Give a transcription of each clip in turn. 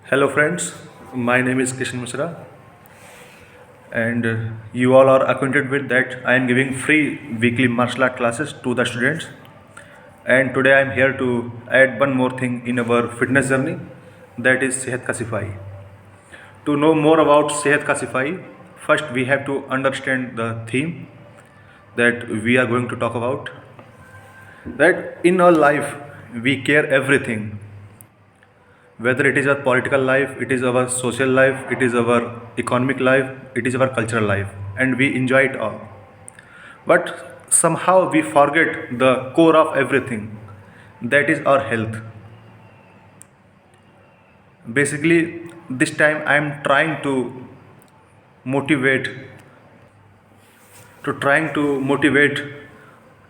Hello friends, my name is Kishan Mishra and you all are acquainted with that I am giving free weekly martial art classes to the students, and today I am here to add one more thing in our fitness journey, that is Sehat Ka Sipahi. To know more about Sehat Ka Sipahi, first we have to understand the theme that we are going to talk about, that in our life we care everything, whether it is our political life, it is our social life, it is our economic life, it is our cultural life, and we enjoy it all. But somehow we forget the core of everything, that is our health. Basically, this time I am motivate trying to motivate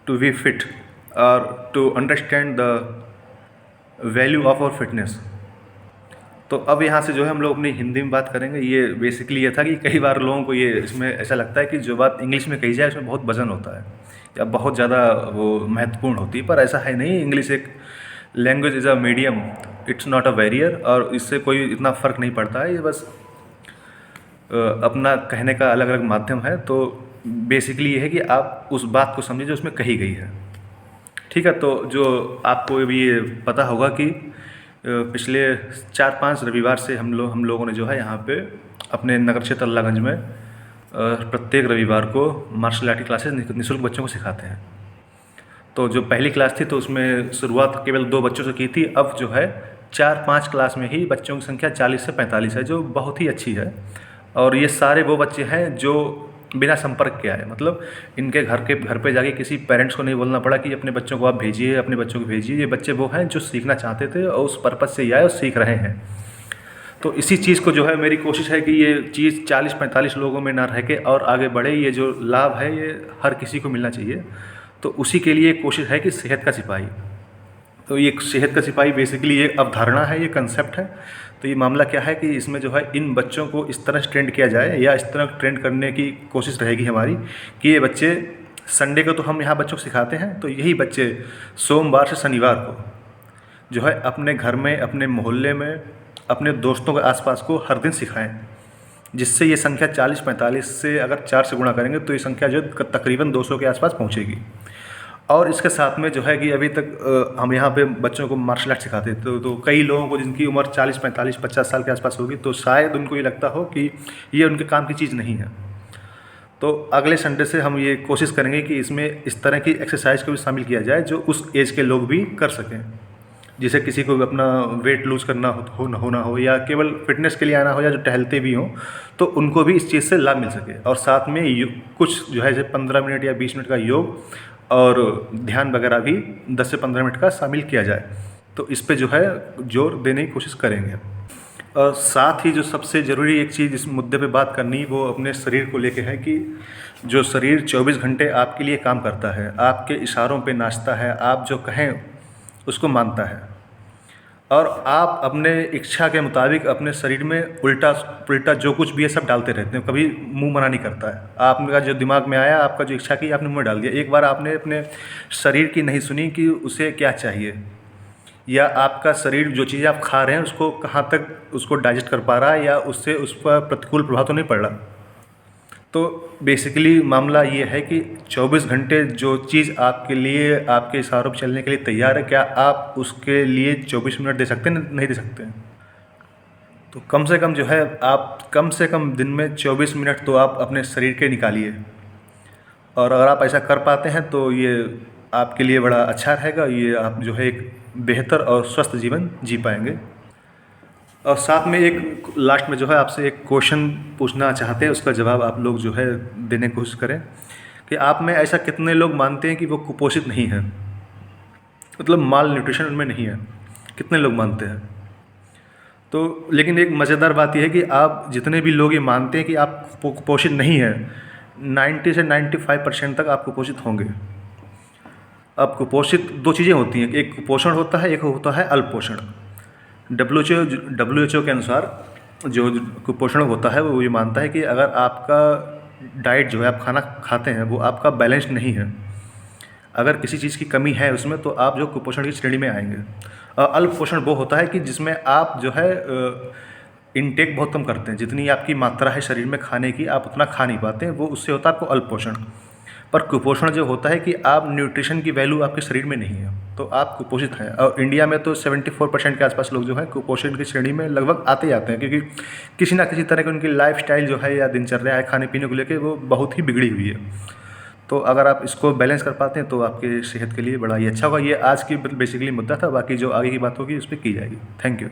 to be fit or to understand the value of our fitness. तो अब यहाँ से जो है हम लोग अपनी हिंदी में बात करेंगे। ये बेसिकली ये था कि कई बार लोगों को ये इसमें ऐसा लगता है कि जो बात इंग्लिश में कही जाए उसमें बहुत वजन होता है या बहुत ज़्यादा वो महत्वपूर्ण होती है, पर ऐसा है नहीं। इंग्लिश एक language is a medium, it's not a barrier, और इससे कोई इतना फ़र्क नहीं पड़ता है। ये बस अपना कहने का अलग अलग माध्यम है। तो बेसिकली ये है कि आप उस बात को समझिए जो उसमें कही गई है, ठीक है। तो जो आपको भी ये पता होगा कि पिछले 4-5 रविवार से हम लोगों ने जो है यहाँ पे अपने नगर क्षेत्र अल्लाहगंज में प्रत्येक रविवार को मार्शल आर्ट की क्लासेस निःशुल्क बच्चों को सिखाते हैं। तो जो पहली क्लास थी तो उसमें शुरुआत केवल 2 बच्चों से की थी। अब जो है 4-5 क्लास में ही बच्चों की संख्या 40 से 45 है, जो बहुत ही अच्छी है। और ये सारे वो बच्चे हैं जो बिना संपर्क के आए, मतलब इनके घर पे जाके किसी पेरेंट्स को नहीं बोलना पड़ा कि अपने बच्चों को आप भेजिए, अपने बच्चों को भेजिए। ये बच्चे वो हैं जो सीखना चाहते थे और उस पर्पज़ से ये आए और सीख रहे हैं। तो इसी चीज़ को जो है मेरी कोशिश है कि ये चीज़ 40-45 लोगों में ना रह के और आगे बढ़े। ये जो लाभ है ये हर किसी को मिलना चाहिए। तो उसी के लिए कोशिश है कि सेहत का सिपाही। तो ये सेहत का सिपाही बेसिकली ये अवधारणा है, ये कंसेप्ट है। तो ये मामला क्या है कि इसमें जो है इन बच्चों को इस तरह से ट्रेंड किया जाए, या इस तरह ट्रेंड करने की कोशिश रहेगी हमारी कि ये बच्चे संडे को तो हम यहाँ बच्चों को सिखाते हैं, तो यही बच्चे सोमवार से शनिवार को जो है अपने घर में, अपने मोहल्ले में, अपने दोस्तों के आसपास को हर दिन सिखाएं, जिससे ये संख्या 40-45 से अगर 4 से गुणा करेंगे तो ये संख्या जो तकरीबन 200 के आसपास पहुँचेगी। और इसके साथ में जो है कि अभी तक हम यहाँ पे बच्चों को मार्शल आर्ट सिखाते थे, तो कई लोगों को जिनकी उम्र 40-45-50 साल के आसपास होगी, तो शायद उनको ये लगता हो कि ये उनके काम की चीज़ नहीं है। तो अगले संडे से हम ये कोशिश करेंगे कि इसमें इस तरह की एक्सरसाइज को भी शामिल किया जाए जो उस एज के लोग भी कर सकें। जिसे किसी को भी अपना वेट लूज़ करना होना हो या केवल फिटनेस के लिए आना हो, या जो टहलते भी हों, तो उनको भी इस चीज़ से लाभ मिल सके। और साथ में कुछ जो है जैसे 15 मिनट या 20 मिनट का योग और ध्यान वगैरह भी 10 से 15 मिनट का शामिल किया जाए। तो इस पे जो है जोर देने की कोशिश करेंगे। और साथ ही जो सबसे ज़रूरी एक चीज़ इस मुद्दे पे बात करनी, वो अपने शरीर को लेके है कि जो शरीर 24 घंटे आपके लिए काम करता है, आपके इशारों पे नाचता है, आप जो कहें उसको मानता है, और आप अपने इच्छा के मुताबिक अपने शरीर में उल्टा पुल्टा जो कुछ भी है सब डालते रहते हैं, कभी मुंह मना नहीं करता है। आपका जो दिमाग में आया, आपका जो इच्छा की, आपने मुंह में डाल दिया। एक बार आपने अपने शरीर की नहीं सुनी कि उसे क्या चाहिए, या आपका शरीर जो चीज़ आप खा रहे हैं उसको कहाँ तक उसको डाइजेस्ट कर पा रहा है, या उससे उस पर प्रतिकूल प्रभाव तो नहीं पड़ रहा। तो बेसिकली मामला ये है कि 24 घंटे जो चीज़ आपके लिए, आपके इशारों पर चलने के लिए तैयार है, क्या आप उसके लिए 24 मिनट दे सकते हैं? नहीं दे सकते हैं। तो कम से कम जो है आप कम से कम दिन में 24 मिनट तो आप अपने शरीर के निकालिए। और अगर आप ऐसा कर पाते हैं तो ये आपके लिए बड़ा अच्छा रहेगा। ये आप जो है एक बेहतर और स्वस्थ जीवन जी पाएंगे। और साथ में एक लास्ट में जो है आपसे एक क्वेश्चन पूछना चाहते हैं, उसका जवाब आप लोग जो है देने की कोशिश करें कि आप में ऐसा कितने लोग मानते हैं कि वो कुपोषित नहीं है, मतलब माल न्यूट्रिशन उनमें नहीं है? कितने लोग मानते हैं? तो लेकिन एक मज़ेदार बात यह है कि आप जितने भी लोग ये मानते हैं कि आप कुपोषित नहीं हैं, 90 से 95% तक आप कुपोषित होंगे। अब कुपोषित 2 चीज़ें होती हैं, एक कुपोषण होता है, एक होता है अल्पपोषण। WHO के अनुसार जो कुपोषण होता है वो ये मानता है कि अगर आपका डाइट जो है, आप खाना खाते हैं, वो आपका बैलेंस्ड नहीं है, अगर किसी चीज़ की कमी है उसमें, तो आप जो कुपोषण की श्रेणी में आएंगे। अल्प पोषण वो होता है कि जिसमें आप जो है इनटेक बहुत कम करते हैं, जितनी आपकी मात्रा है शरीर में खाने की आप उतना खा नहीं पाते हैं, वो उससे होता है आपको अल्प पोषण। पर कुपोषण जो होता है कि आप न्यूट्रिशन की वैल्यू आपके शरीर में नहीं है, तो आप कुपोषित हैं। और इंडिया में तो 74% के आसपास लोग जो हैं कुपोषण की श्रेणी में लगभग आते ही आते हैं, क्योंकि किसी ना किसी तरह की उनकी लाइफस्टाइल जो है या दिनचर्या है खाने पीने को लेकर वो बहुत ही बिगड़ी हुई है। तो अगर आप इसको बैलेंस कर पाते हैं तो आपके सेहत के लिए बड़ा ही अच्छा होगा। ये आज की बेसिकली मुद्दा था, बाकी जो आगे की बात होगी उस पर की जाएगी। Thank you.